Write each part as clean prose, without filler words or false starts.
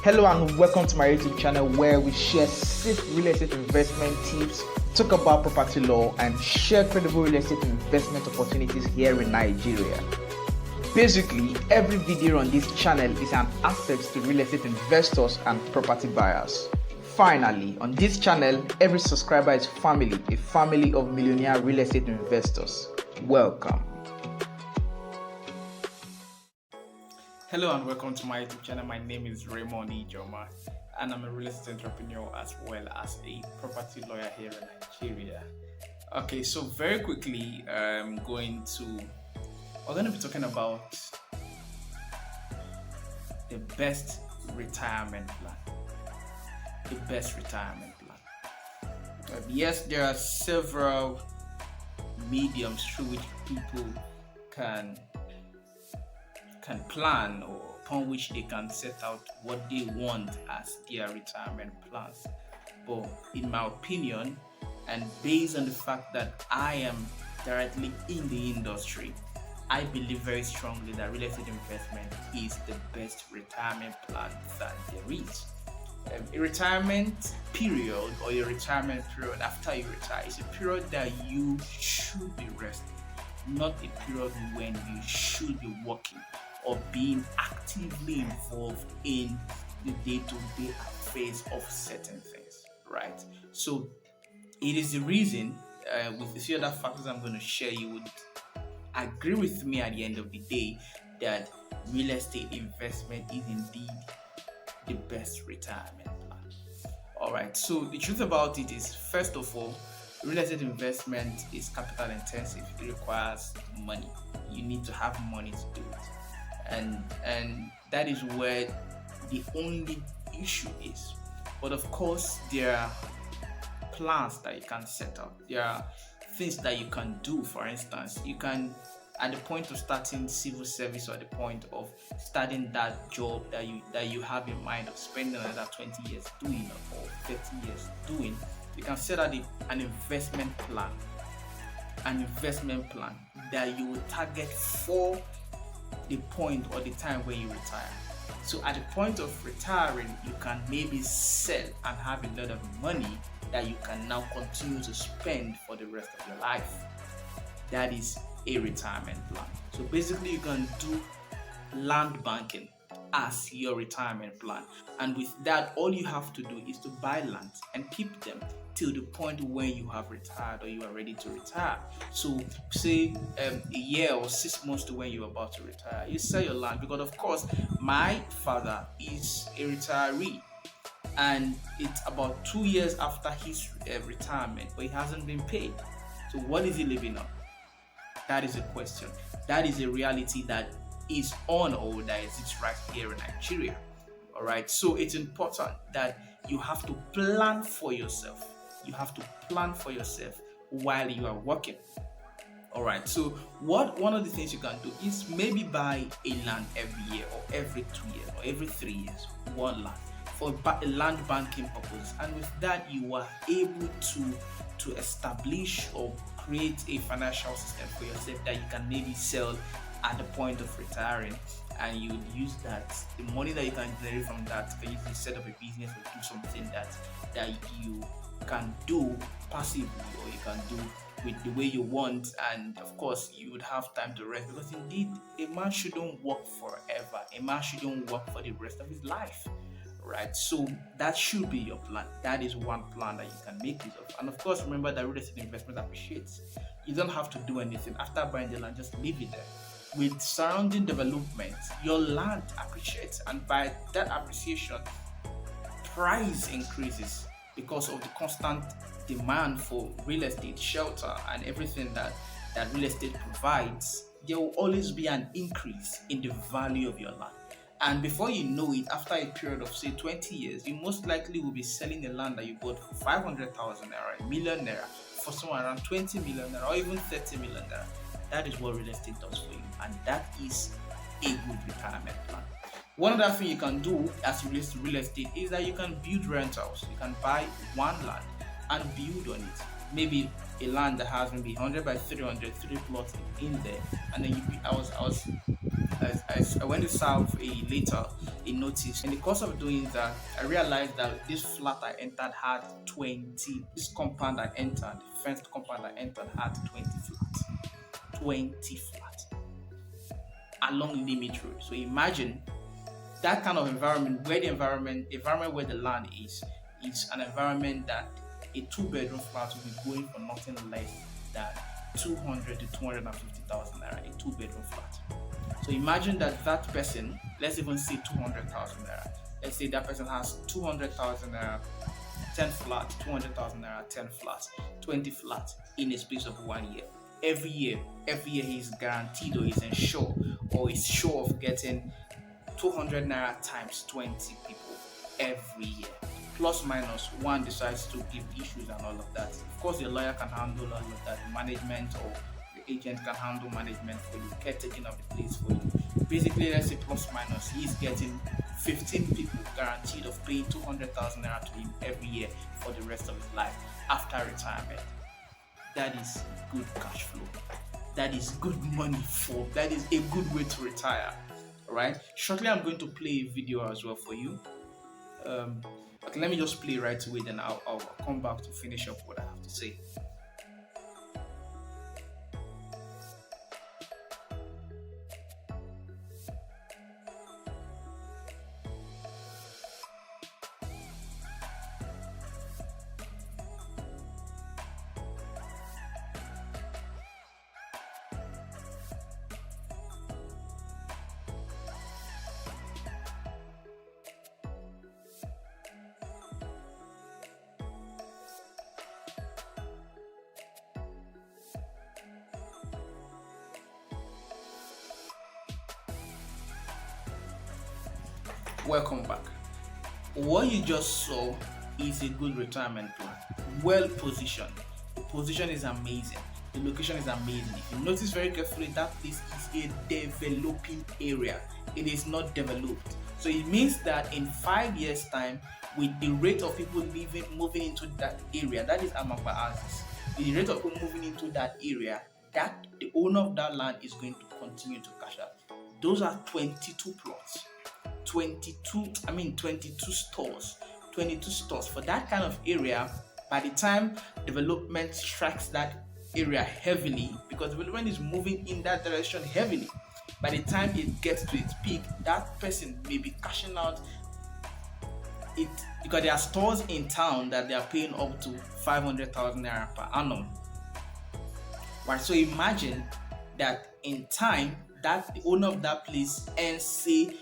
Hello and welcome to my YouTube channel where we share safe real estate investment tips, talk about property law, and share credible real estate investment opportunities here in Nigeria. Basically, every video on this channel is an asset to real estate investors and property buyers. Finally, on this channel, every subscriber is family, a family of millionaire real estate investors. Welcome. Hello and welcome to my YouTube channel. My name is Raymond Ijoma and I'm a real estate entrepreneur as well as a property lawyer here in Nigeria. Okay, so very quickly, we're going to be talking about the best retirement plan. The best retirement plan. Yes, there are several mediums through which people can plan or upon which they can set out what they want as their retirement plans. But in my opinion, and based on the fact that I am directly in the industry, I believe very strongly that real estate investment is the best retirement plan that there is. A retirement period or a retirement period after you retire is a period that you should be resting, not a period when you should be working or being actively involved in the day-to-day affairs of certain things, right? So it is the reason, with a few other factors I'm going to share, you would agree with me at the end of the day that real estate investment is indeed the best retirement plan. All right, so the truth about it is, first of all, real estate investment is capital intensive. It requires money. You need to have money to do it. And that is where the only issue is. But of course, there are plans that you can set up. There are things that you can do. For instance, you can, at the point of starting civil service or at the point of starting that job that you have in mind of spending another 20 years doing or 30 years doing, you can set out an investment plan. An investment plan that you will target for the point or the time when you retire. So at the point of retiring, you can maybe sell and have a lot of money that you can now continue to spend for the rest of your life. That is a retirement plan. So basically, you can do land banking as your retirement plan, and with that, all you have to do is to buy land and keep them till the point when you have retired or you are ready to retire. So say a year or 6 months to when you're about to retire, you sell your land, because of course my father is a retiree and it's about 2 years after his retirement, but he hasn't been paid. So what is he living on? That is a question. That is a reality that is on or that exists right here in Nigeria. All right, so it's important that you have to plan for yourself. You have to plan for yourself while you are working. All right, so one of the things you can do is maybe buy a land every year or every 2 years or every 3 years, one land for a land banking purpose. And with that, you are able to establish or create a financial system for yourself that you can maybe sell at the point of retiring, and you would use that, the money that you can generate from that, you can easily set up a business or do something that you can do passively or you can do with the way you want. And of course, you would have time to rest, because indeed a man shouldn't work forever. A man shouldn't work for the rest of his life, right? So that should be your plan. That is one plan that you can make use of. And of course, remember that real estate investment appreciates. You don't have to do anything after buying the land, just leave it there. With surrounding development, your land appreciates, and by that appreciation, price increases because of the constant demand for real estate, shelter, and everything that real estate provides. There will always be an increase in the value of your land. And before you know it, after a period of say 20 years, you most likely will be selling the land that you bought for 500,000 naira, a million naira, for somewhere around 20 million naira or even 30 million naira. That is what real estate does for you, and that is a good retirement plan. One other thing you can do as it relates to real estate is that you can build rentals. You can buy one land and build on it. Maybe a land that has maybe 100 by 300, 3 plots in there, and then I was I went to serve a notice. In the course of doing that, I realized that this flat I entered had 20. This compound I entered, the fenced compound I entered, had 20 flats. 20 flats along limit road. So imagine that kind of environment where the environment where the land is an environment that a two-bedroom flat will be going for nothing less than 200 to 250,000 naira, a two-bedroom flat. So imagine that person, let's even say 200,000 naira. Let's say that person has 200,000 naira, 10 flats, 200,000 naira, 10 flats, 20 flats in a space of 1 year. Every year he's guaranteed or he's ensured or is sure of getting 200 naira times 20 people every year. Plus minus, one decides to give issues and all of that. Of course, the lawyer can handle all of that. The management or the agent can handle management for you, caretaking of the place for you. Basically, let's say plus minus, he's getting 15 people guaranteed of paying 200,000 naira to him every year for the rest of his life after retirement. That is good cash flow. That is good money that is a good way to retire. Alright, shortly I'm going to play a video as well for you. Okay, let me just play right away, then I'll come back to finish up what I have to say. Welcome back. What you just saw is a good retirement plan, well positioned. The position is amazing, the location is amazing. If you notice very carefully, that this is a developing area. It is not developed, so it means that in 5 years time, with the rate of people moving into that area, that is Amapa Aziz, the rate of people moving into that area, that the owner of that land is going to continue to cash out. Those are 22 plots. 22 stores for that kind of area. By the time development strikes that area heavily, because development is moving in that direction heavily, by the time it gets to its peak, that person may be cashing out it, because there are stores in town that they are paying up to 500,000 naira per annum. Right, so imagine that in time that the owner of that place earns, say,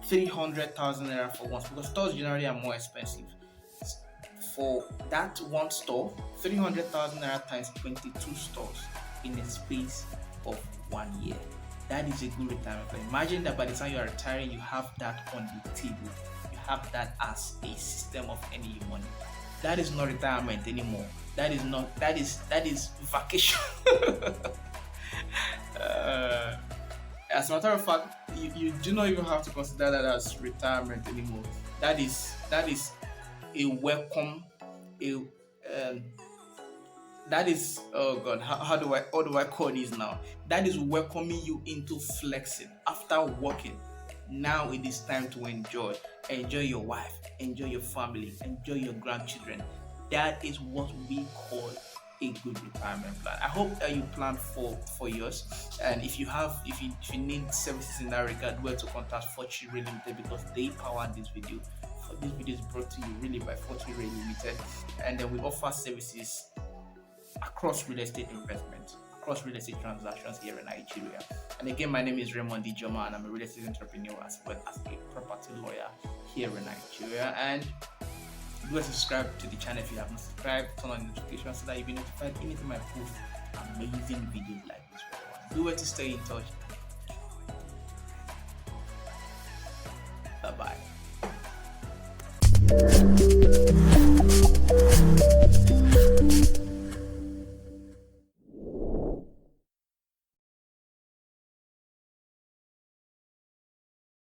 300,000 naira for once, because stores generally are more expensive. For that one store, 300,000 naira times 22 stores in a space of 1 year. That is a good retirement plan. Imagine that by the time you are retiring, you have that on the table. You have that as a system of earning your money. That is not retirement anymore. That is vacation. As a matter of fact, you do not even have to consider that as retirement anymore. That is a welcome. That is, oh God, how do I call this now? That is welcoming you into flexing after working. Now it is time to enjoy your wife, enjoy your family, enjoy your grandchildren. That is what we call a good retirement plan. I hope that you plan for yours, and if you need services in that regard, where to contact Fortreal Rei Ltd, because they power this video. This video is brought to you really by Fortreal Rei Ltd, and then we offer services across real estate investment, across real estate transactions here in Nigeria. And again, my name is Raymond Dijoma, and I'm a real estate entrepreneur as well as a property lawyer here in Nigeria. And do subscribe to the channel if you have not subscribed. Turn on notifications so that you'll be notified anytime I post amazing videos like this. Do it to stay in touch. Bye bye.